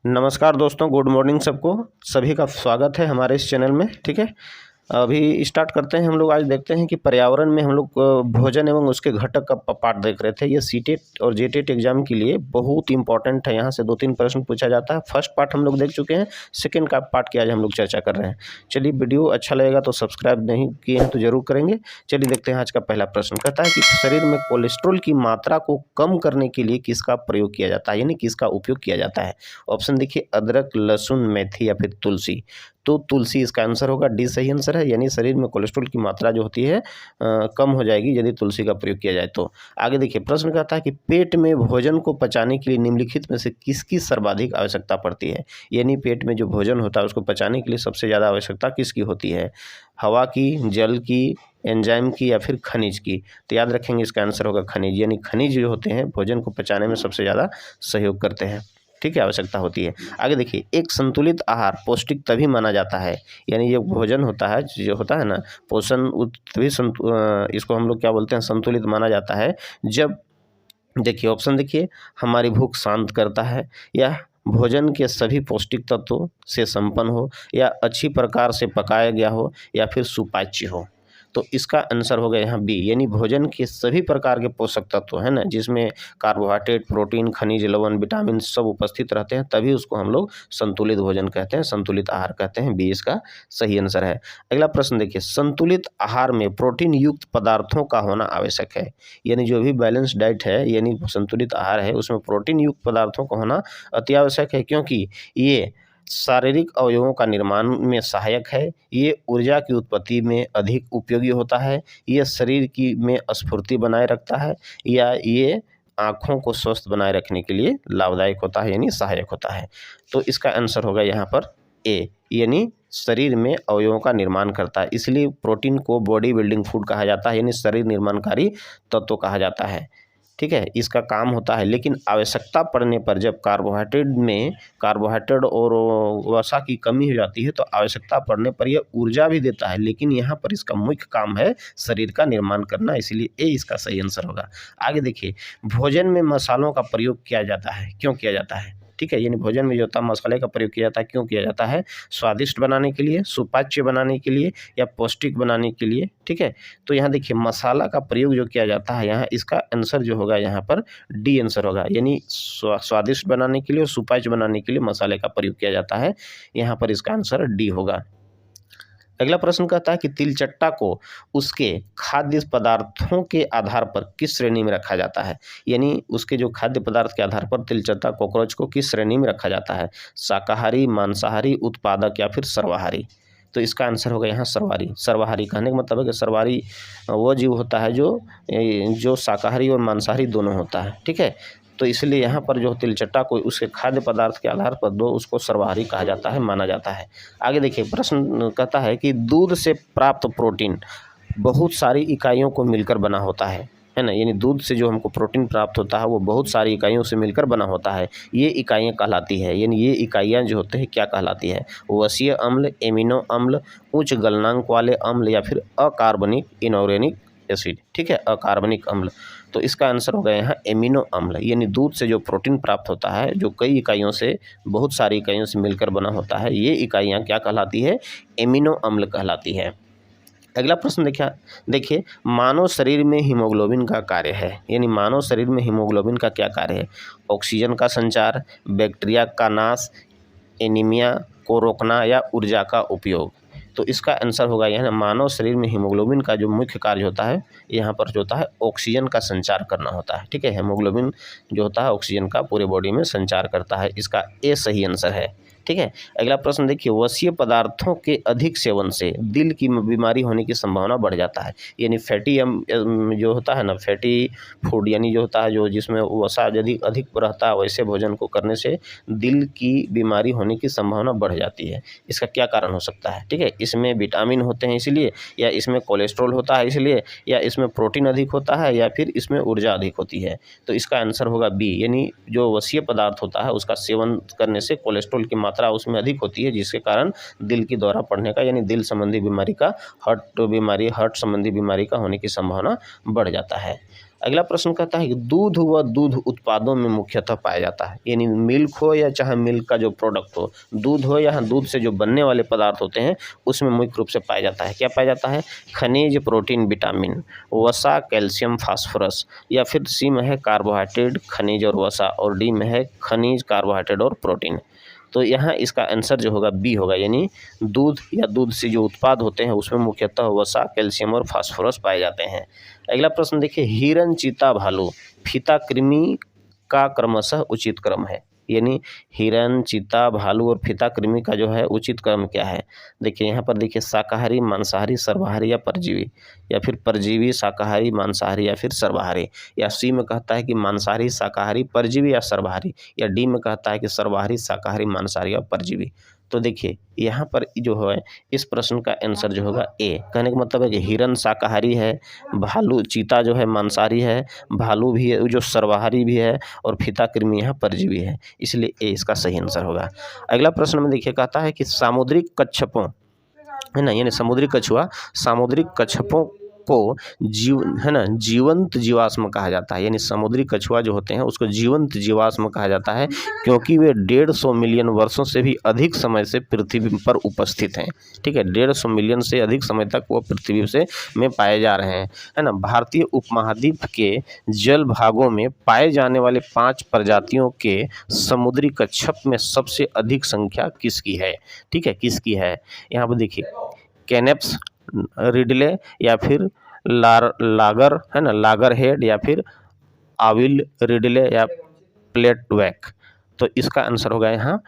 नमस्कार दोस्तों, good morning सबको। सभी का स्वागत है हमारे इस चैनल में। ठीक है, अभी स्टार्ट करते हैं। हम लोग आज देखते हैं कि पर्यावरण में हम लोग भोजन एवं उसके घटक का पार्ट देख रहे थे। ये सीटेट और जेटेट एग्जाम के लिए बहुत इंपॉर्टेंट है। यहाँ से 2-3 प्रश्न पूछा जाता है। फर्स्ट पार्ट हम लोग देख चुके हैं, सेकेंड का पार्ट की आज हम लोग चर्चा कर रहे हैं। चलिए, वीडियो अच्छा लगेगा तो सब्सक्राइब नहीं किए हैं तो जरूर करेंगे। चलिए देखते हैं आज का पहला प्रश्न। कहता है कि शरीर में कोलेस्ट्रॉल की मात्रा को कम करने के लिए किसका प्रयोग किया जाता है, यानी किसका उपयोग किया जाता है। ऑप्शन देखिए, अदरक, लहसुन, मेथी या फिर तुलसी। तो तुलसी इसका आंसर होगा, डी सही आंसर है। यानी शरीर में कोलेस्ट्रॉल की मात्रा जो होती है कम हो जाएगी यदि तुलसी का प्रयोग किया जाए तो। आगे देखिए, प्रश्न कहता है कि पेट में भोजन को पचाने के लिए निम्नलिखित में से किसकी सर्वाधिक आवश्यकता पड़ती है। यानी पेट में जो भोजन होता है उसको पचाने के लिए सबसे ज़्यादा आवश्यकता किसकी होती है। हवा की, जल की, एंजाइम की या फिर खनिज की। तो याद रखेंगे इसका आंसर होगा खनिज। यानी खनिज जो होते हैं भोजन को पचाने में सबसे ज़्यादा सहयोग करते हैं। ठीक है, आवश्यकता होती है। आगे देखिए, एक संतुलित आहार पौष्टिक तभी माना जाता है। यानी ये भोजन होता है, जो होता है ना पोषण, तभी इसको हम लोग क्या बोलते हैं, संतुलित माना जाता है जब, देखिए ऑप्शन देखिए, हमारी भूख शांत करता है, या भोजन के सभी पौष्टिक तत्वों से संपन्न हो, या अच्छी प्रकार से पकाया गया हो, या फिर सुपाच्य हो। तो इसका आंसर हो गया यहाँ बी। यानी भोजन के सभी प्रकार के पोषक तत्व है ना, जिसमें कार्बोहाइड्रेट, प्रोटीन, खनिज, लवण, विटामिन सब उपस्थित रहते हैं, तभी उसको हम लोग संतुलित भोजन कहते हैं, संतुलित आहार कहते हैं। बी इसका सही आंसर है। अगला प्रश्न देखिए, संतुलित आहार में प्रोटीन युक्त पदार्थों का होना आवश्यक है। यानी जो भी बैलेंस डाइट है, यानी संतुलित आहार है, उसमें प्रोटीन युक्त पदार्थों का होना अति आवश्यक है, क्योंकि ये शारीरिक अवयवों का निर्माण में सहायक है, ये ऊर्जा की उत्पत्ति में अधिक उपयोगी होता है, ये शरीर की में स्फूर्ति बनाए रखता है, या ये आँखों को स्वस्थ बनाए रखने के लिए लाभदायक होता है, यानी सहायक होता है। तो इसका आंसर होगा यहाँ पर ए, यानी शरीर में अवयवों का निर्माण करता है। इसलिए प्रोटीन को बॉडी बिल्डिंग फूड कहा जाता है, यानी शरीर निर्माणकारी तत्व कहा जाता है। ठीक है, इसका काम होता है। लेकिन आवश्यकता पड़ने पर जब कार्बोहाइड्रेट और वसा की कमी हो जाती है तो आवश्यकता पड़ने पर यह ऊर्जा भी देता है, लेकिन यहाँ पर इसका मुख्य काम है शरीर का निर्माण करना, इसलिए ए इसका सही आंसर होगा। आगे देखिए, भोजन में मसालों का प्रयोग किया जाता है, क्यों किया जाता है। ठीक है, यानी भोजन में जो होता है मसाले का प्रयोग किया जाता है, क्यों किया जाता है। स्वादिष्ट बनाने के लिए, सुपाच्य बनाने के लिए, या पौष्टिक बनाने के लिए। ठीक है, तो यहाँ देखिए मसाला का प्रयोग जो किया जाता है, यहाँ इसका आंसर जो होगा यहाँ पर डी आंसर होगा। यानी स्वादिष्ट बनाने के लिए और सुपाच्य बनाने के लिए मसाले का प्रयोग किया जाता है, यहाँ पर इसका आंसर डी होगा। अगला प्रश्न कहता है कि तिलचट्टा को उसके खाद्य पदार्थों के आधार पर किस श्रेणी में रखा जाता है। यानी उसके जो खाद्य पदार्थ के आधार पर तिलचट्टा कॉकरोच को किस श्रेणी में रखा जाता है। शाकाहारी, मांसाहारी, उत्पादक या फिर सर्वाहारी। तो इसका आंसर होगा यहाँ सर्वाहारी। सर्वाहारी कहने का मतलब है कि सर्वाहारी वो जीव होता है जो शाकाहारी और मांसाहारी दोनों होता है। ठीक है, तो इसलिए यहाँ पर जो तिलचट्टा को उसके खाद्य पदार्थ के आधार पर दो उसको सर्वाहारी कहा जाता है, माना जाता है। आगे देखिए, प्रश्न कहता है कि दूध से प्राप्त प्रोटीन बहुत सारी इकाइयों को मिलकर बना होता है ना। यानी दूध से जो हमको प्रोटीन प्राप्त होता है वो बहुत सारी इकाइयों से मिलकर बना होता है। ये इकाइयाँ कहलाती है, यानी ये इकाइयाँ जो होते हैं क्या कहलाती है। वसीय अम्ल, एमिनो अम्ल, उच्च गलनांक वाले अम्ल, या फिर अकार्बनिक इनऑर्गेनिक एसिड। ठीक है, अकार्बनिक अम्ल। तो इसका आंसर होगा यहाँ एमिनो अम्ल। यानी दूध से जो प्रोटीन प्राप्त होता है, जो कई इकाइयों से, बहुत सारी इकाइयों से मिलकर बना होता है, ये इकाइयाँ क्या कहलाती है, एमिनो अम्ल कहलाती है। अगला प्रश्न देखिए, मानव शरीर में हीमोग्लोबिन का कार्य है। यानी मानव शरीर में हीमोग्लोबिन का क्या कार्य है। ऑक्सीजन का संचार, बैक्टीरिया का नाश, एनीमिया को रोकना, या ऊर्जा का उपयोग। तो इसका आंसर होगा यहाँ मानव शरीर में हीमोग्लोबिन का जो मुख्य कार्य होता है, यहाँ पर जो होता है ऑक्सीजन का संचार करना होता है। ठीक है, हीमोग्लोबिन जो होता है ऑक्सीजन का पूरे बॉडी में संचार करता है। इसका ए सही आंसर है। ठीक है, अगला प्रश्न देखिए, वसीय पदार्थों के अधिक सेवन से दिल की बीमारी होने की संभावना बढ़ जाता है। यानी फैटी जो होता है ना, फैटी फूड, यानी जो होता है जो जिसमें वसा यदि अधिक रहता है, वैसे भोजन को करने से दिल की बीमारी होने की संभावना बढ़ जाती है। इसका क्या कारण हो सकता है। ठीक है, इसमें विटामिन होते हैं इसलिए, या इसमें कोलेस्ट्रॉल होता है इसलिए, या इसमें प्रोटीन अधिक होता है, या फिर इसमें ऊर्जा अधिक होती है। तो इसका आंसर होगा बी। यानी जो वसीय पदार्थ होता है उसका सेवन करने से कोलेस्ट्रॉल की मात्रा उसमें अधिक होती है, जिसके कारण दिल की दौरा पड़ने का, यानी दिल संबंधी बीमारी का, हार्ट संबंधी बीमारी का होने की संभावना बढ़ जाता है। अगला प्रश्न कहता है कि दूध व दूध उत्पादों में मुख्यतः पाया जाता है, यानी मिल्क हो या चाहे मिल्क का जो प्रोडक्ट हो, दूध हो या दूध से जो बनने वाले पदार्थ होते हैं उसमें मुख्य रूप से पाया जाता है। क्या पाया जाता है? खनिज, प्रोटीन, विटामिन, वसा, कैल्शियम, फास्फोरस, या फिर सी में है कार्बोहाइड्रेट, खनिज और वसा, और डी में है खनिज, कार्बोहाइड्रेट और प्रोटीन। तो यहाँ इसका आंसर जो होगा बी होगा, यानी दूध या दूध से जो उत्पाद होते हैं उसमें मुख्यतः वसा, कैल्शियम और फास्फोरस पाए जाते हैं। अगला प्रश्न देखिए, हिरन, चीता, भालू, फीता कृमि का क्रमशः उचित क्रम है, यानी हिरन, चीता, भालू और फीता कृमि का जो है उचित क्रम क्या है? देखिए यहाँ पर देखिए, शाकाहारी, मांसाहारी, सर्वाहारी या परजीवी, या फिर परजीवी, शाकाहारी, मांसाहारी या फिर सर्वाहारी, या सी में कहता है कि मांसाहारी, शाकाहारी, परजीवी या सर्वाहारी, या डी में कहता है कि सर्वाहारी, शाकाहारी, मांसाहारी या परजीवी। तो देखिए यहाँ पर जो है इस प्रश्न का आंसर जो होगा ए। कहने का मतलब है कि हिरन शाकाहारी है, भालू, चीता जो है मांसाहारी है, भालू भी है जो सर्वाहारी भी है, और फीता कृमि यहाँ परजीवी है, इसलिए ए इसका सही आंसर होगा। अगला प्रश्न में देखिए कहता है कि सामुद्रिक कच्छपों, है ना, यानी समुद्री कछुआ, सामुद्रिक कच्छपों को जीवंत जीवाश्म कहा जाता है, यानी समुद्री कछुआ जो होते हैं उसको जीवंत जीवाश्म कहा जाता है, क्योंकि वे 150 मिलियन वर्षों से भी अधिक समय से पृथ्वी पर उपस्थित हैं। ठीक है, 150 मिलियन से अधिक समय तक वो पृथ्वी से में पाए जा रहे हैं, है ना। भारतीय उपमहाद्वीप के जल भागों में पाए जाने वाले 5 प्रजातियों के समुद्री कच्छप में सबसे अधिक संख्या किसकी है? ठीक है, किसकी है? यहाँ पर देखिए, कैनेप्स, रिडले, या फिर लागर, है ना, लागर हेड, या फिर आविल रिडले, या प्लेटवैक। तो इसका आंसर होगा यहाँ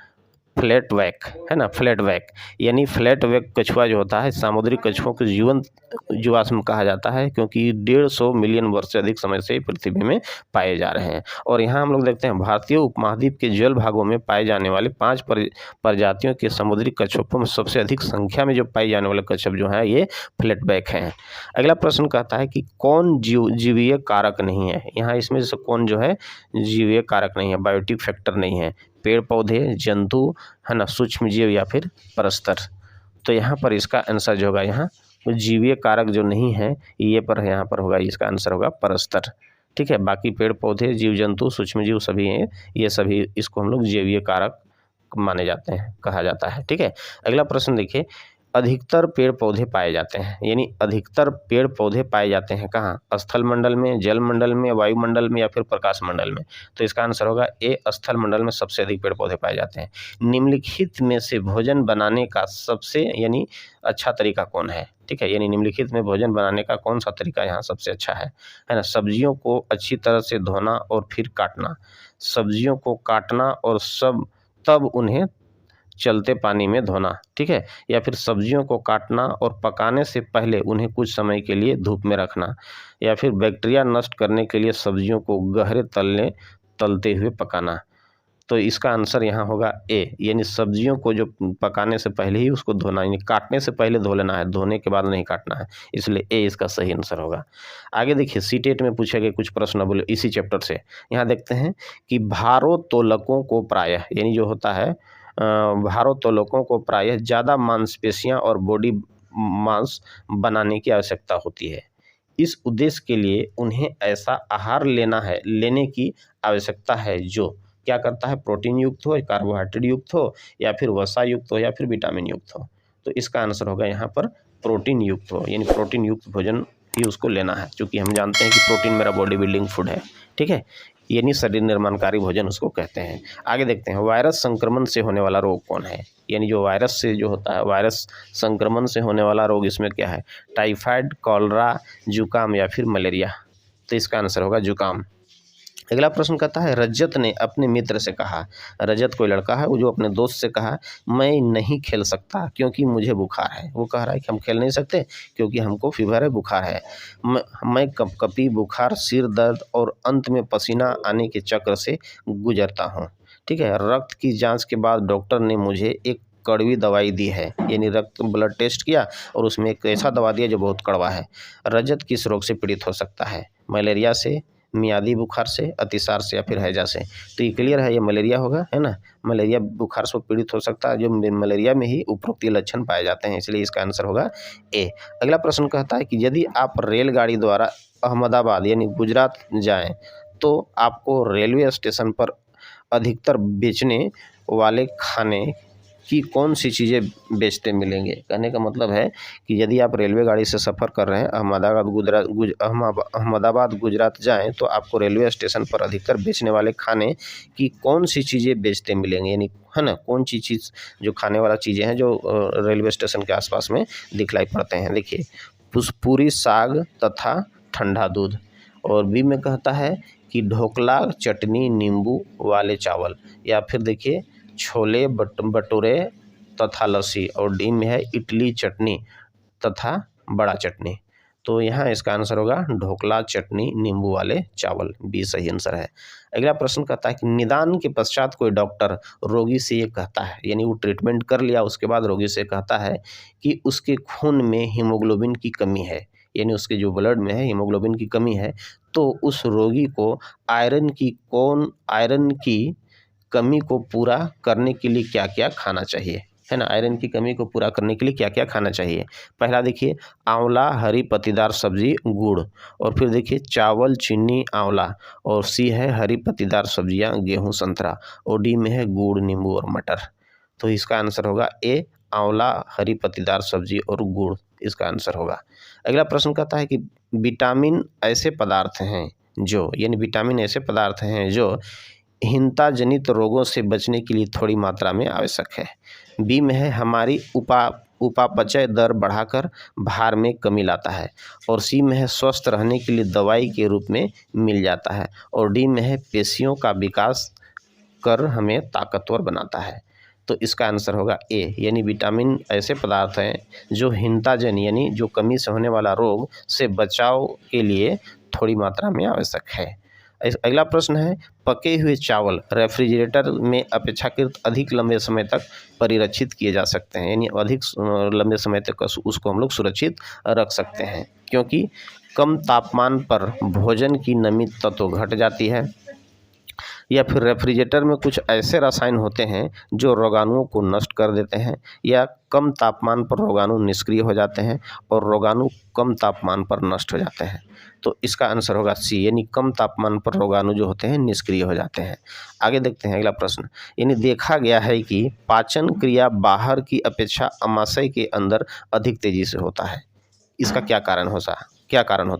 फ्लैटवैक, है ना, फ्लैटवैक, यानी फ्लैटवैक कछुआ जो होता है सामुद्रिक कछुओं को जीवंत जीवाश्म कहा जाता है, क्योंकि 150 मिलियन वर्ष से अधिक समय से पृथ्वी में पाए जा रहे हैं। और यहाँ हम लोग देखते हैं भारतीय उपमहाद्वीप के जल भागों में पाए जाने वाले 5 प्रजातियों के समुद्री कछुओं में सबसे अधिक संख्या में जो पाए जाने वाले कछुआ जो है ये फ्लैटवैक हैं। अगला प्रश्न कहता है कि कौन जीवीय कारक नहीं है? यहाँ इसमें से कौन जो है जीवीय कारक नहीं है, बायोटिक फैक्टर नहीं है? पेड़ पौधे, जंतु, है ना, सूक्ष्म जीव या फिर परस्तर। तो यहाँ पर इसका आंसर जो होगा यहाँ जीवीय कारक जो नहीं है ये पर यहाँ पर होगा, इसका आंसर होगा परस्तर। ठीक है, बाकी पेड़ पौधे, जीव जंतु, सूक्ष्म जीव सभी हैं, ये सभी इसको हम लोग जैवीय कारक माने जाते हैं, कहा जाता है। ठीक है, अगला प्रश्न देखिए, अधिकतर पेड़ पौधे पाए जाते हैं, यानी अधिकतर पेड़ पौधे पाए जाते हैं कहाँ? स्थल मंडल में, जल मंडल में, वायुमंडल में या फिर प्रकाश मंडल में। तो इसका आंसर होगा ए, स्थल मंडल में सबसे अधिक पेड़ पौधे पाए जाते हैं। निम्नलिखित में से भोजन बनाने का सबसे यानी अच्छा तरीका कौन है? ठीक है, यानी निम्नलिखित में भोजन बनाने का कौन सा तरीका यहाँ सबसे अच्छा है ना? सब्जियों को अच्छी तरह से धोना और फिर काटना, सब्जियों को काटना और तब उन्हें चलते पानी में धोना। ठीक है, या फिर सब्जियों को काटना और पकाने से पहले उन्हें कुछ समय के लिए धूप में रखना, या फिर बैक्टीरिया नष्ट करने के लिए सब्जियों को गहरे तलते हुए पकाना। तो इसका आंसर यहाँ होगा ए, यानी सब्जियों को जो पकाने से पहले ही उसको धोना, यानी काटने से पहले धो लेना है, धोने के बाद नहीं काटना है, इसलिए ए इसका सही आंसर होगा। आगे देखिए, सीटेट में पूछे गए कुछ प्रश्न बोले इसी चैप्टर से। यहाँ देखते हैं कि भारोत्तोलकों को प्रायः, यानी जो होता है भारोत्तोलकों को प्रायः ज़्यादा मांसपेशियां और बॉडी मांस बनाने की आवश्यकता होती है। इस उद्देश्य के लिए उन्हें ऐसा आहार लेने की आवश्यकता है जो क्या करता है? प्रोटीन युक्त हो, कार्बोहाइड्रेट युक्त हो, या फिर वसा युक्त हो, या फिर विटामिन युक्त हो। तो इसका आंसर होगा यहाँ पर प्रोटीन युक्त हो, यानी प्रोटीन युक्त भोजन ही उसको लेना है, क्योंकि हम जानते हैं कि प्रोटीन मेरा बॉडी बिल्डिंग फूड है। ठीक है, यानी शरीर निर्माणकारी भोजन उसको कहते हैं। आगे देखते हैं, वायरस संक्रमण से होने वाला रोग कौन है? यानी जो वायरस से जो होता है, वायरस संक्रमण से होने वाला रोग इसमें क्या है? टाइफाइड, कॉलरा, जुकाम या फिर मलेरिया। तो इसका आंसर होगा जुकाम। अगला प्रश्न कहता है, रजत ने अपने मित्र से कहा, रजत कोई लड़का है वो जो अपने दोस्त से कहा, मैं नहीं खेल सकता क्योंकि मुझे बुखार है। वो कह रहा है कि हम खेल नहीं सकते क्योंकि हमको फीवर है, बुखार है। मैं कपकपी, बुखार, सिर दर्द और अंत में पसीना आने के चक्र से गुजरता हूँ। ठीक है, रक्त की जांच के बाद डॉक्टर ने मुझे एक कड़वी दवाई दी है, यानी रक्त ब्लड टेस्ट किया और उसमें एक ऐसा दवा दिया जो बहुत कड़वा है। रजत किस रोग से पीड़ित हो सकता है? मलेरिया से, मियादी बुखार से, अतिसार से या फिर हैजा से। तो ये क्लियर है, ये मलेरिया होगा, है ना। मलेरिया बुखार से पीड़ित हो सकता है, जो मलेरिया में ही उपरोक्त लक्षण पाए जाते हैं, इसलिए इसका आंसर होगा ए। अगला प्रश्न कहता है कि यदि आप रेलगाड़ी द्वारा अहमदाबाद यानी गुजरात जाएं तो आपको रेलवे स्टेशन पर अधिकतर बेचने वाले खाने की कौन सी चीज़ें बेचते मिलेंगे। कहने का मतलब है कि यदि आप रेलवे गाड़ी से सफ़र कर रहे हैं अहमदाबाद गुजरात जाएं तो आपको रेलवे स्टेशन पर अधिकतर बेचने वाले खाने की कौन सी चीज़ें बेचते मिलेंगे, यानी है ना, कौन सी चीज़ जो खाने वाला चीज़ें हैं जो रेलवे स्टेशन के आसपास में दिखलाई पड़ते हैं। देखिए पूरी, साग तथा ठंडा दूध। और बी में कहता है कि ढोकला, चटनी, नींबू वाले चावल। या फिर देखिए छोले भटूरे तथा लस्सी। और डी में है इडली, चटनी तथा बड़ा चटनी। तो यहाँ इसका आंसर होगा ढोकला, चटनी, नींबू वाले चावल, बी सही आंसर है। अगला प्रश्न कहता है कि निदान के पश्चात कोई डॉक्टर रोगी से ये कहता है, यानी वो ट्रीटमेंट कर लिया उसके बाद रोगी से कहता है कि उसके खून में हीमोग्लोबिन की कमी है, यानी उसके जो ब्लड में है हीमोग्लोबिन की कमी है, तो उस रोगी को आयरन की कमी को पूरा करने के लिए क्या क्या खाना चाहिए, है ना। आयरन की कमी को पूरा करने के लिए क्या क्या खाना चाहिए। पहला देखिए आंवला, हरी पत्तीदार सब्जी, गुड़। और फिर देखिए चावल, चीनी, आंवला। और सी है हरी पत्तीदार सब्जियां, गेहूं, संतरा। और डी में है गुड़, नींबू और मटर। तो इसका आंसर होगा ए, आंवला, हरी पत्तीदार सब्जी और गुड़, इसका आंसर होगा। अगला प्रश्न कहता है कि विटामिन ऐसे पदार्थ हैं जो हीनता जनित रोगों से बचने के लिए थोड़ी मात्रा में आवश्यक है। बी में है हमारी उपापचय दर बढ़ाकर भार में कमी लाता है। और सी में है स्वस्थ रहने के लिए दवाई के रूप में मिल जाता है। और डी में है पेशियों का विकास कर हमें ताकतवर बनाता है। तो इसका आंसर होगा ए, यानी विटामिन ऐसे पदार्थ हैं जो हीनताजन्य यानी जो कमी से होने वाला रोग से बचाव के लिए थोड़ी मात्रा में आवश्यक है। अगला प्रश्न है पके हुए चावल रेफ्रिजरेटर में अपेक्षाकृत अधिक लंबे समय तक परिरक्षित किए जा सकते हैं, यानी अधिक लंबे समय तक उसको हम लोग सुरक्षित रख सकते हैं, क्योंकि कम तापमान पर भोजन की नमी तत्व घट जाती है। या फिर रेफ्रिजरेटर में कुछ ऐसे रसायन होते हैं जो रोगाणुओं को नष्ट कर देते हैं। या कम तापमान पर रोगाणु निष्क्रिय हो जाते हैं और रोगाणु कम तापमान पर नष्ट हो जाते हैं। तो इसका आंसर होगा सी, यानी कम तापमान पर रोगाणु जो होते हैं निष्क्रिय हो जाते हैं। आगे देखते हैं अगला प्रश्न। यानी देखा गया है कि पाचन क्रिया बाहर की अपेक्षा अमाशय के अंदर अधिक तेजी से होता है। इसका क्या कारण होता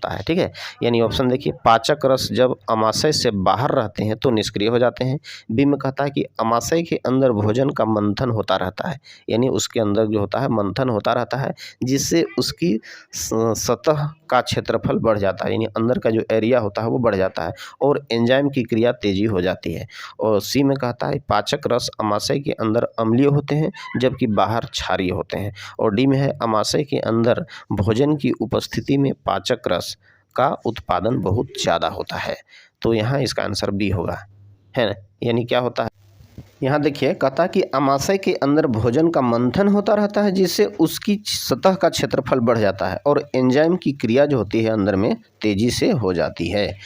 है, ठीक है। यानी ऑप्शन देखिए पाचक रस जब अमाशय से बाहर रहते हैं तो निष्क्रिय हो जाते हैं। बी में कहता है कि अमाशय के अंदर भोजन का मंथन होता रहता है, यानी उसके अंदर जो होता है मंथन होता रहता है, जिससे उसकी सतह का क्षेत्रफल बढ़ जाता है, यानी अंदर का जो एरिया होता है वो बढ़ जाता है और एंजाइम की क्रिया तेजी हो जाती है। और सी में कहता है पाचक रस अमाशय के अंदर अम्लीय होते हैं जबकि बाहर क्षारीय होते हैं। और डी में है अमाशय के अंदर भोजन की उपस्थिति में पाचक रस का उत्पादन बहुत ज़्यादा होता है। तो यहाँ इसका आंसर बी होगा, है ना। यानी क्या होता है, यहाँ देखिए कहता है कि अमाशय के अंदर भोजन का मंथन होता रहता है जिससे उसकी सतह का क्षेत्रफल बढ़ जाता है और एंजाइम की क्रिया जो होती है अंदर में तेजी से हो जाती है।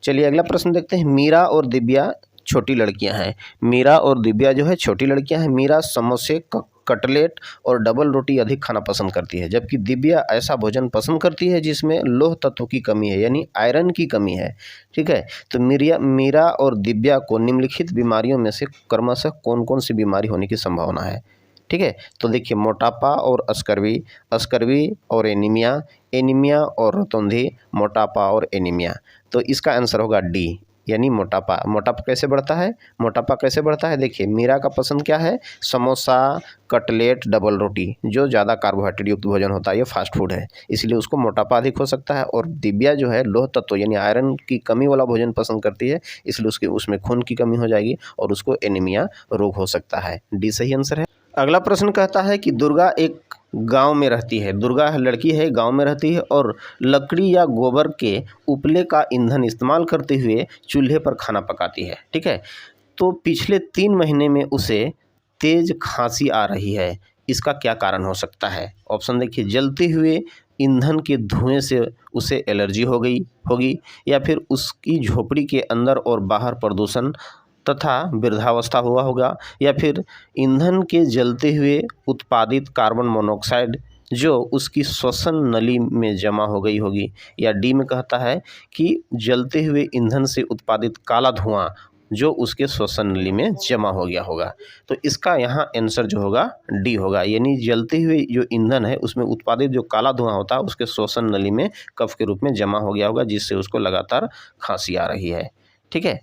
चलिए अगला प्रश्न देखते हैं। मीरा और दिव्या छोटी लड़कियां हैं। मीरा और दिव्या जो है छोटी लड़कियां हैं। मीरा समोसे, कटलेट और डबल रोटी अधिक खाना पसंद करती है, जबकि दिव्या ऐसा भोजन पसंद करती है जिसमें लौह तत्व की कमी है, यानी आयरन की कमी है, ठीक है। तो मीरा और दिव्या को निम्नलिखित बीमारियों में से क्रमशः कौन कौन सी बीमारी होने की संभावना है, ठीक है। तो देखिए मोटापा और स्कर्वी और एनीमिया और रतौंधी, मोटापा और एनीमिया। तो इसका आंसर होगा डी, यानी मोटापा कैसे बढ़ता है। देखिए मीरा का पसंद क्या है, समोसा, कटलेट, डबल रोटी, जो ज़्यादा कार्बोहाइड्रेट युक्त भोजन होता है, ये फास्ट फूड है, इसलिए उसको मोटापा अधिक हो सकता है। और दिव्या जो है लौह तत्व यानी आयरन की कमी वाला भोजन पसंद करती है, इसलिए उसमें खून की कमी हो जाएगी और उसको एनीमिया रोग हो सकता है। डी सही आंसर है। अगला प्रश्न कहता है कि दुर्गा एक गांव में रहती है। दुर्गा लड़की है, गांव में रहती है और लकड़ी या गोबर के उपले का ईंधन इस्तेमाल करते हुए चूल्हे पर खाना पकाती है, ठीक है। तो पिछले 3 महीने में उसे तेज खांसी आ रही है, इसका क्या कारण हो सकता है। ऑप्शन देखिए जलते हुए ईंधन के धुएं से उसे एलर्जी हो गई होगी, या फिर उसकी झोपड़ी के अंदर और बाहर प्रदूषण तथा वृद्धावस्था हुआ होगा, या फिर ईंधन के जलते हुए उत्पादित कार्बन मोनोऑक्साइड जो उसकी श्वसन नली में जमा हो गई होगी, या डी में कहता है कि जलते हुए ईंधन से उत्पादित काला धुआं जो उसके श्वसन नली में जमा हो गया होगा। तो इसका यहाँ आंसर जो होगा डी होगा, यानी जलते हुए जो ईंधन है उसमें उत्पादित जो काला धुआं होता है उसके श्वसन नली में कफ के रूप में जमा हो गया होगा, जिससे उसको लगातार खांसी आ रही है। ठीक है,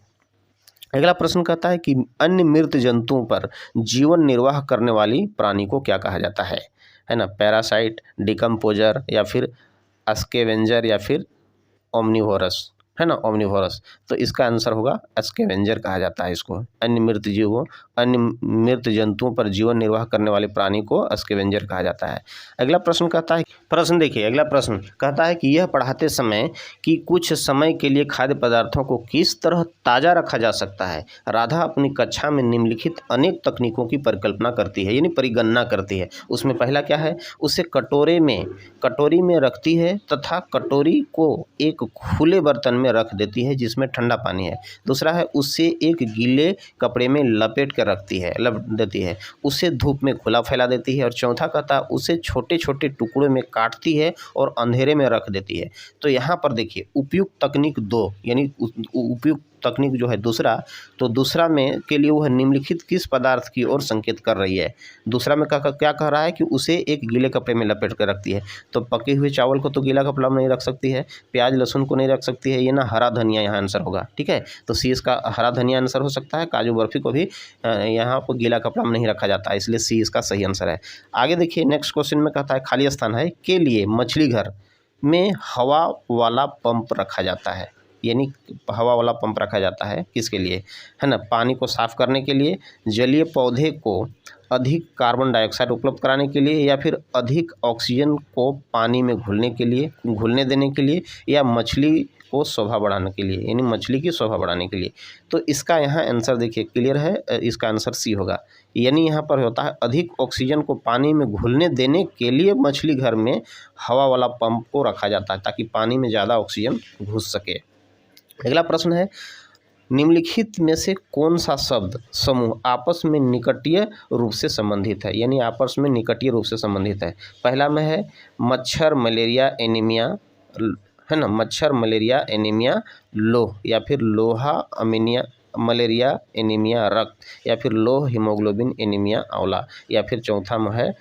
अगला प्रश्न कहता है कि अन्य मृत जंतुओं पर जीवन निर्वाह करने वाली प्राणी को क्या कहा जाता है ना, पैरासाइट, डिकम्पोजर, या फिर स्कैवेंजर, या फिर ओमनिवोरस, है ना, ओमनिवोरस। तो इसका आंसर होगा स्कैवेंजर कहा जाता है इसको। अन्य मृत जंतुओं पर जीवन निर्वाह करने वाले प्राणी को स्कैवेंजर कहा जाता है। अगला प्रश्न कहता है, प्रश्न देखिए, अगला प्रश्न कहता है कि यह पढ़ाते समय कि कुछ समय के लिए खाद्य पदार्थों को किस तरह ताज़ा रखा जा सकता है। राधा अपनी कक्षा में निम्नलिखित अनेक तकनीकों की परिकल्पना करती है, यानी परिगणना करती है। उसमें पहला क्या है, उसे कटोरी में रखती है तथा कटोरी को एक खुले बर्तन में रख देती है जिसमें ठंडा पानी है। दूसरा है, उसे एक गीले कपड़े में लपेट कर लपेट देती है, उसे धूप में खुला फैला देती है। और चौथा कहता है, उसे छोटे छोटे टुकड़ों में काटती है और अंधेरे में रख देती है। तो यहाँ पर देखिए उपयुक्त तकनीक 2, यानी उपयुक्त तकनीक जो है दूसरा, तो दूसरा में के लिए वह निम्नलिखित किस पदार्थ की ओर संकेत कर रही है। दूसरा में क्या कह रहा है कि उसे एक गीले कपड़े में लपेट कर रखती है। तो पके हुए चावल को तो गीला कपड़ा में नहीं रख सकती है, प्याज लहसुन को नहीं रख सकती है, ये ना हरा धनिया यहाँ आंसर होगा। ठीक है, तो सी इसका हरा धनिया आंसर हो सकता है। काजू बर्फी को भी यहाँ पर गीला कपड़ा में नहीं रखा जाता है, इसलिए सी इसका सही आंसर है। आगे देखिए नेक्स्ट क्वेश्चन में कहता है, खाली स्थान है के लिए मछली घर में हवा वाला पंप रखा जाता है, यानी हवा वाला पंप रखा जाता है किसके लिए, है ना, पानी को साफ करने के लिए, जलीय पौधे को अधिक कार्बन डाइऑक्साइड उपलब्ध कराने के लिए, या फिर अधिक ऑक्सीजन को पानी में घुलने देने के लिए, या मछली को शोभा बढ़ाने के लिए, यानी मछली की शोभा बढ़ाने के लिए। तो इसका यहाँ आंसर देखिए क्लियर है, इसका आंसर सी होगा। यानी यहाँ पर होता है अधिक ऑक्सीजन को पानी में घुलने देने के लिए मछली घर में हवा वाला पंप को रखा जाता है ताकि पानी में ज़्यादा ऑक्सीजन घुस सके। अगला प्रश्न है, निम्नलिखित में से कौन सा शब्द समूह आपस में निकटीय रूप से संबंधित है, यानी आपस में निकटीय रूप से संबंधित है। पहला में है मच्छर मलेरिया एनीमिया, है ना, मच्छर मलेरिया एनीमिया लोह, या फिर लोहा अमीनिया मलेरिया एनीमिया रक्त, या फिर लोह हीमोग्लोबिन एनीमिया आंवला, या फिर चौथा में है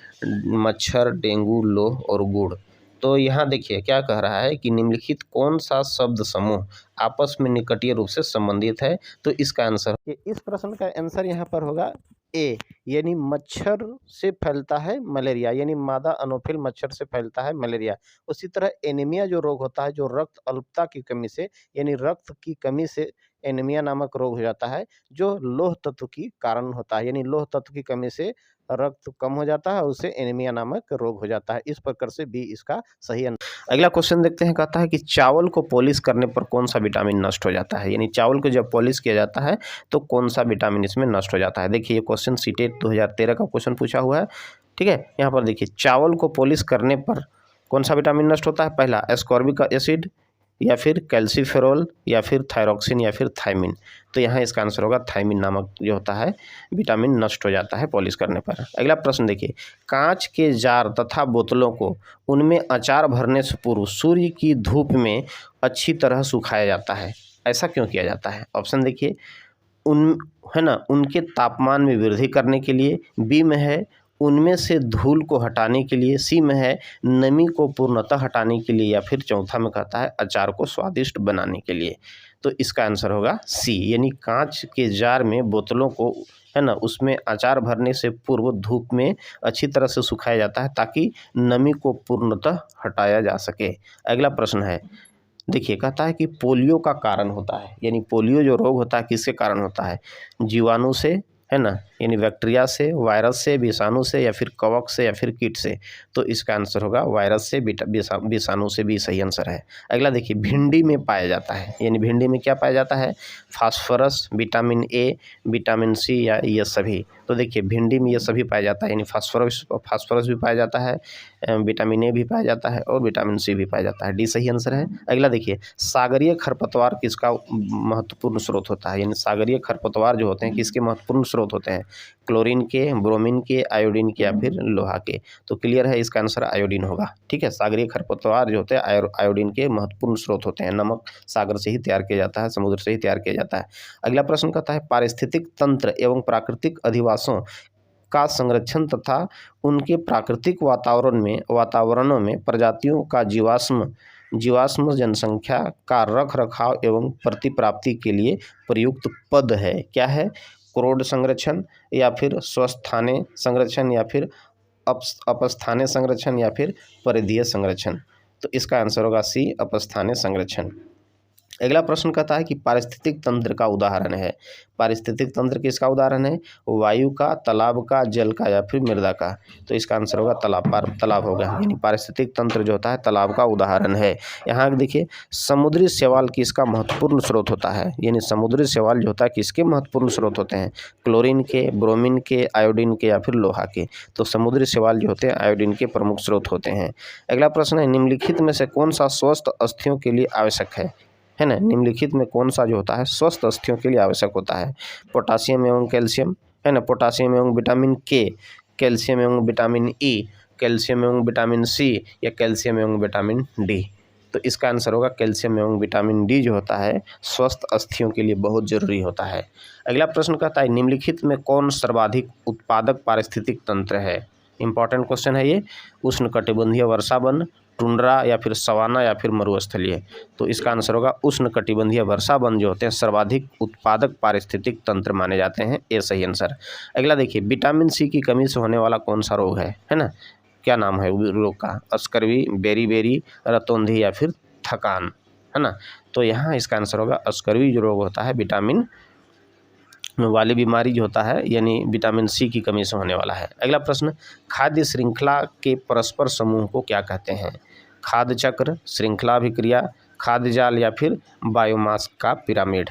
मच्छर डेंगू लोह और गुड़। तो यहाँ देखिए क्या कह रहा है कि निम्नलिखित कौन सा शब्द समूह आपस में निकटीय रूप से संबंधित है। तो इसका आंसर, इस प्रश्न का आंसर यहाँ पर होगा ए, यानी मच्छर से फैलता है मलेरिया, यानी मादा अनोफिल मच्छर से फैलता है मलेरिया। उसी तरह एनीमिया जो रोग होता है, जो रक्त अल्पता की कमी से, यानी रक्त की कमी से एनीमिया नामक रोग हो जाता है, जो लोह तत्व की कारण होता है, यानी लोह तत्व की कमी से रक्त कम हो जाता है और उससे एनीमिया नामक रोग हो जाता है। इस प्रकार से बी इसका सही आंसर। अगला क्वेश्चन देखते हैं, कहता है कि चावल को पॉलिश करने पर कौन सा विटामिन नष्ट हो जाता है, यानी चावल को जब पॉलिश किया जाता है तो कौन सा विटामिन इसमें नष्ट हो जाता है। देखिए ये क्वेश्चन सीटेट 2013 का क्वेश्चन पूछा हुआ है। ठीक है, यहाँ पर देखिए चावल को पॉलिश करने पर कौन सा विटामिन नष्ट होता है। पहला एस्कॉर्बिक एसिड, या फिर कैल्सीफेरोल, या फिर थायरॉक्सिन, या फिर थायमिन। तो यहाँ इसका आंसर होगा थायमिन नामक जो होता है विटामिन नष्ट हो जाता है पॉलिश करने पर। अगला प्रश्न देखिए, कांच के जार तथा बोतलों को उनमें अचार भरने से पूर्व सूर्य की धूप में अच्छी तरह सुखाया जाता है, ऐसा क्यों किया जाता है। ऑप्शन देखिए, उनके तापमान में वृद्धि करने के लिए, बी में है उनमें से धूल को हटाने के लिए, सी में है नमी को पूर्णतः हटाने के लिए, या फिर चौथा में कहता है अचार को स्वादिष्ट बनाने के लिए। तो इसका आंसर होगा सी, यानी कांच के जार में बोतलों को, है ना, उसमें अचार भरने से पूर्व धूप में अच्छी तरह से सुखाया जाता है ताकि नमी को पूर्णतः हटाया जा सके। अगला प्रश्न है, देखिए कहता है कि पोलियो का कारण होता है, यानी पोलियो जो रोग होता है किसके कारण होता है। जीवाणु से, है ना, यानी बैक्टीरिया से, वायरस से, विषाणु से, या फिर कवक से, या फिर कीट से। तो इसका आंसर होगा वायरस से, विषाणु से भी सही आंसर है। अगला देखिए, भिंडी में पाया जाता है, यानी भिंडी में क्या पाया जाता है, phosphorus, vitamin A, vitamin C, या ये सभी। तो तो देखिए भिंडी में ये सभी पाया जाता है, यानी फास्फोरस भी पाया जाता है, विटामिन ए भी पाया जाता है और विटामिन सी भी पाया जाता है। डी सही आंसर है। अगला देखिए, सागरीय खरपतवार किसका महत्वपूर्ण स्रोत होता है, यानी सागरीय खरपतवार जो होते हैं किसके महत्वपूर्ण स्रोत होते हैं, क्लोरीन के, ब्रोमीन के, आयोडीन के या फिर लोहा के। तो क्लियर है, इसका आंसर आयोडीन होगा। ठीक है, सागरीय खरपतवार जो होते हैं आयोडीन के महत्वपूर्ण स्रोत होते हैं। नमक सागर से ही तैयार किया जाता है, समुद्र से ही तैयार किया जाता है। अगला प्रश्न कहता है, पारिस्थितिक तंत्र एवं प्राकृतिक अधिवासों का संरक्षण तथा उनके प्राकृतिक वातावरणों में प्रजातियों का जीवाश्म जनसंख्या का रख रखाव एवं प्रतिप्राप्ति के लिए प्रयुक्त पद है। क्या है, क्रोड संरक्षण या फिर स्वस्थाने संरक्षण या फिर अपस्थाने संरक्षण या फिर परिधीय संरक्षण। तो इसका आंसर होगा सी, अपस्थाने संरक्षण। अगला प्रश्न कहता है कि पारिस्थितिक तंत्र का उदाहरण है। पारिस्थितिक तंत्र किसका उदाहरण है, वायु का, तालाब का, जल का या फिर मृदा का। तो इसका आंसर होगा तालाब होगा, यानी पारिस्थितिक तंत्र जो होता है तालाब का उदाहरण है। यहाँ देखिए, समुद्री शैवाल किसका महत्वपूर्ण स्रोत होता है, यानी समुद्री शैवाल जो होता है किसके महत्वपूर्ण स्रोत होते हैं, क्लोरीन के, ब्रोमीन के, आयोडीन के या फिर लोहा के। तो समुद्री शैवाल जो होते हैं आयोडीन के प्रमुख स्रोत होते हैं। अगला प्रश्न है, निम्नलिखित में से कौन सा स्वस्थ अस्थियों के लिए आवश्यक है ना, निम्नलिखित में कौन सा जो होता है स्वस्थ अस्थियों के लिए आवश्यक होता है, पोटासियम एवं कैल्शियम, है ना, पोटासियम एवं विटामिन के, कैल्शियम एवं विटामिन ई, कैल्शियम एवं विटामिन सी या कैल्शियम एवं विटामिन डी। तो इसका आंसर होगा कैल्शियम एवं विटामिन डी जो होता है स्वस्थ अस्थियों के लिए बहुत जरूरी होता है। अगला प्रश्न कहता है, निम्नलिखित में कौन सर्वाधिक उत्पादक पारिस्थितिक तंत्र है। इंपॉर्टेंट क्वेश्चन है ये। उष्णकटिबंधीय वर्षावन, टुंड्रा या फिर सवाना या फिर मरुस्थलीय। तो इसका आंसर होगा उष्णकटिबंधीय वर्षावन जो होते हैं सर्वाधिक उत्पादक पारिस्थितिक तंत्र माने जाते हैं। ये सही आंसर। अगला देखिए, विटामिन सी की कमी से होने वाला कौन सा रोग है ना, क्या नाम है रोग का, अस्कर्वी, बेरी, रतौंधी या फिर थकान, है ना। तो यहाँ इसका आंसर होगा अस्कर्वी जो रोग होता है विटामिन वाली बीमारी जो होता है, यानी विटामिन सी की कमी से होने वाला है। अगला प्रश्न, खाद्य श्रृंखला के परस्पर समूह को क्या कहते हैं, खाद्य चक्र, श्रृंखला अभिक्रिया, खाद्य जाल या फिर बायोमास का पिरामिड।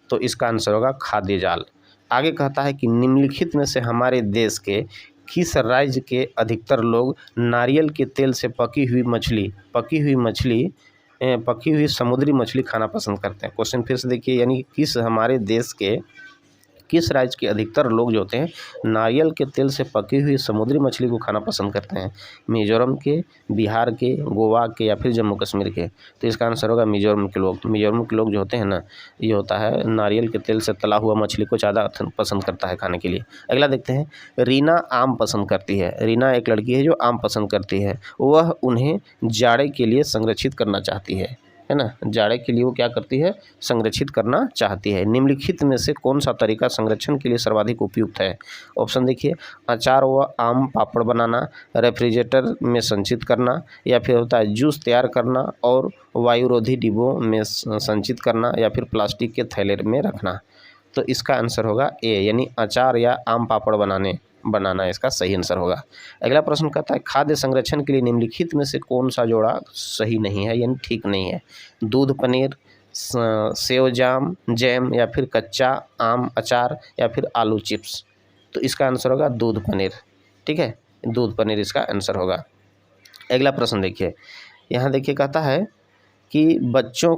तो इसका आंसर होगा खाद्य जाल। आगे कहता है कि निम्नलिखित में से हमारे देश के किस राज्य के अधिकतर लोग नारियल के तेल से पकी हुई समुद्री मछली खाना पसंद करते हैं। क्वेश्चन फिर से देखिए, यानी किस हमारे देश के किस राज्य के अधिकतर लोग जो होते हैं नारियल के तेल से पकी हुई समुद्री मछली को खाना पसंद करते हैं, मिजोरम के, बिहार के, गोवा के या फिर जम्मू कश्मीर के। तो इसका आंसर होगा मिजोरम के लोग। मिजोरम के लोग जो होते हैं ना, ये होता है नारियल के तेल से तला हुआ मछली को ज़्यादा पसंद करता है खाने के लिए। अगला देखते हैं, रीना आम पसंद करती है। रीना एक लड़की है जो आम पसंद करती है, वह उन्हें जाड़े के लिए संरक्षित करना चाहती है ना, जाड़े के लिए वो क्या करती है, संरक्षित करना चाहती है। निम्नलिखित में से कौन सा तरीका संरक्षण के लिए सर्वाधिक उपयुक्त है। ऑप्शन देखिए, अचार व आम पापड़ बनाना, रेफ्रिजरेटर में संचित करना या फिर होता है जूस तैयार करना और वायुरोधी डिब्बों में संचित करना या फिर प्लास्टिक के थैले में रखना। तो इसका आंसर होगा ए, यानी अचार या आम पापड़ बनाना इसका सही आंसर होगा। अगला प्रश्न कहता है, खाद्य संरक्षण के लिए निम्नलिखित में से कौन सा जोड़ा सही नहीं है, यानी ठीक नहीं है, दूध पनीर, सेव जैम या फिर कच्चा आम अचार या फिर आलू चिप्स। तो इसका आंसर होगा दूध पनीर। ठीक है, दूध पनीर इसका आंसर होगा। अगला प्रश्न देखिए, यहाँ देखिए कहता है कि बच्चों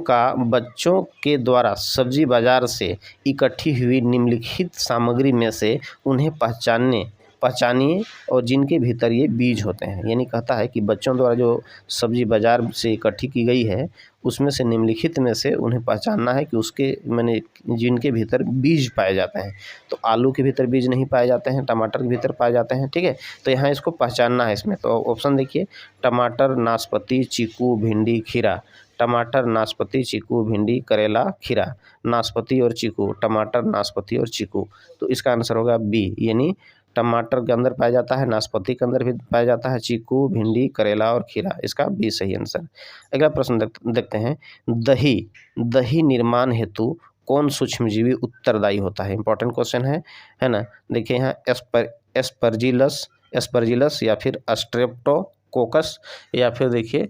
के द्वारा सब्जी बाजार से इकट्ठी हुई निम्नलिखित सामग्री में से उन्हें पहचानिए और जिनके भीतर ये बीज होते हैं। यानी कहता है कि बच्चों द्वारा जो सब्जी बाजार से इकट्ठी की गई है उसमें से निम्नलिखित में से उन्हें पहचानना है कि उसके जिनके भीतर बीज पाए जाते हैं। तो आलू के भीतर बीज नहीं पाए जाते हैं, टमाटर के भीतर पाए जाते हैं। ठीक है, तो यहाँ इसको पहचानना है इसमें। तो ऑप्शन देखिए, टमाटर, नाशपाती, चीकू, भिंडी, खीरा। टमाटर, नाशपाती, चीकू, भिंडी, करेला, खीरा। नाशपाती और चीकू, टमाटर, नाशपाती और चीकू। तो इसका आंसर होगा बी, यानी टमाटर के अंदर पाया जाता है, नाशपाती के अंदर भी पाया जाता है, चीकू, भिंडी, करेला और खीरा। इसका बी सही आंसर। अगला प्रश्न देखते हैं, दही निर्माण हेतु कौन सूक्ष्मजीवी उत्तरदायी होता है। इंपॉर्टेंट क्वेश्चन है ना। देखिए यहाँ एस्परजिलस या फिर स्ट्रेप्टोकोकस या फिर देखिए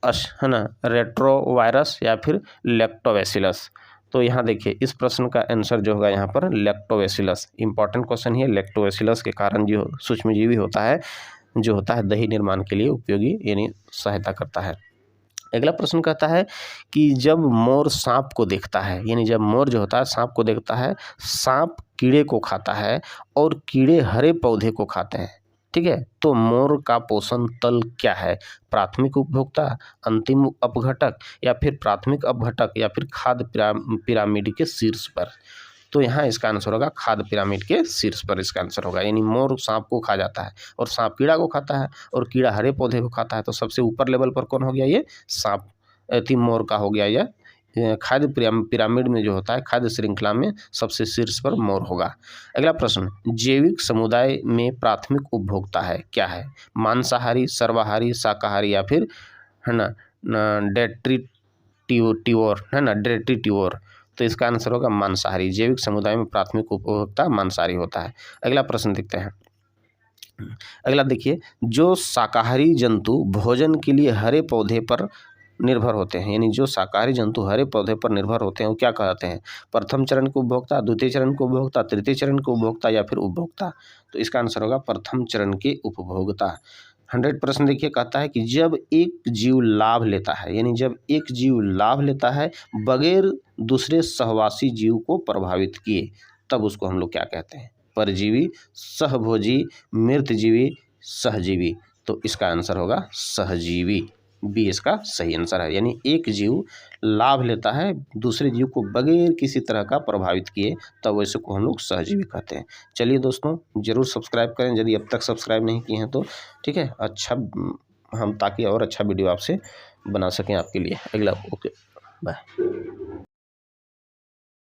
है ना रेट्रोवायरस या फिर लैक्टोबैसिलस। तो यहाँ देखिए इस प्रश्न का आंसर जो होगा यहाँ पर लैक्टोबैसिलस। इंपॉर्टेंट क्वेश्चन है, लैक्टोबैसिलस के कारण जो सूक्ष्मजीवी होता है जो होता है दही निर्माण के लिए उपयोगी यानी सहायता करता है। अगला प्रश्न कहता है कि जब मोर सांप को देखता है, यानी जब मोर जो होता है सांप को देखता है, सांप कीड़े को खाता है और कीड़े हरे पौधे को खाते हैं, ठीक है, तो मोर का पोषण तल क्या है? प्राथमिक उपभोक्ता, अंतिम अपघटक या फिर प्राथमिक अपघटक या फिर खाद्य पिरामिड के शीर्ष पर? तो यहाँ इसका आंसर होगा खाद्य पिरामिड के शीर्ष पर इसका आंसर होगा। यानी मोर सांप को खा जाता है और सांप कीड़ा को खाता है और कीड़ा हरे पौधे को खाता है, तो सबसे ऊपर लेवल पर कौन हो गया? ये सांप मोर का हो गया। यह खाद्य पिरामिड में जो होता है खाद्य श्रृंखला में सबसे शीर्ष पर मोर होगा। अगला प्रश्न, जैविक समुदाय में प्राथमिक उपभोक्ता है क्या है? मांसाहारी, सर्वाहारी, शाकाहारी या फिर है ना डेट्रीटिवोर, है ना डेट्रीटिवोर? तो इसका आंसर होगा मांसाहारी। जैविक समुदाय में प्राथमिक उपभोक्ता मांसाहारी होता है। अगला प्रश्न देखते हैं। अगला देखिए, जो शाकाहारी जंतु भोजन के लिए हरे पौधे पर निर्भर होते हैं, यानी जो शाकाहारी जंतु हरे पौधे पर निर्भर होते हैं वो क्या कहते हैं? प्रथम चरण के उपभोक्ता, द्वितीय चरण के उपभोक्ता, तृतीय चरण के उपभोक्ता या फिर उपभोक्ता? तो इसका आंसर होगा प्रथम चरण के उपभोक्ता। 100 प्रश्न देखिए कहता है कि जब एक जीव लाभ लेता है, यानी जब एक जीव लाभ लेता है बगैर दूसरे सहवासी जीव को प्रभावित किए, तब उसको हम लोग क्या कहते हैं? परजीवी, सहभोजी, मृतजीवी, सहजीवी। तो इसका आंसर होगा सहजीवी। बी इसका सही आंसर है। यानी एक जीव लाभ लेता है दूसरे जीव को बगैर किसी तरह का प्रभावित किए, तब वैसे को हम लोग सहजीवी कहते हैं। चलिए दोस्तों, जरूर सब्सक्राइब करें यदि अब तक सब्सक्राइब नहीं किए हैं तो, ठीक है, अच्छा हम ताकि और अच्छा वीडियो आपसे बना सकें आपके लिए। अगला ओके बाय।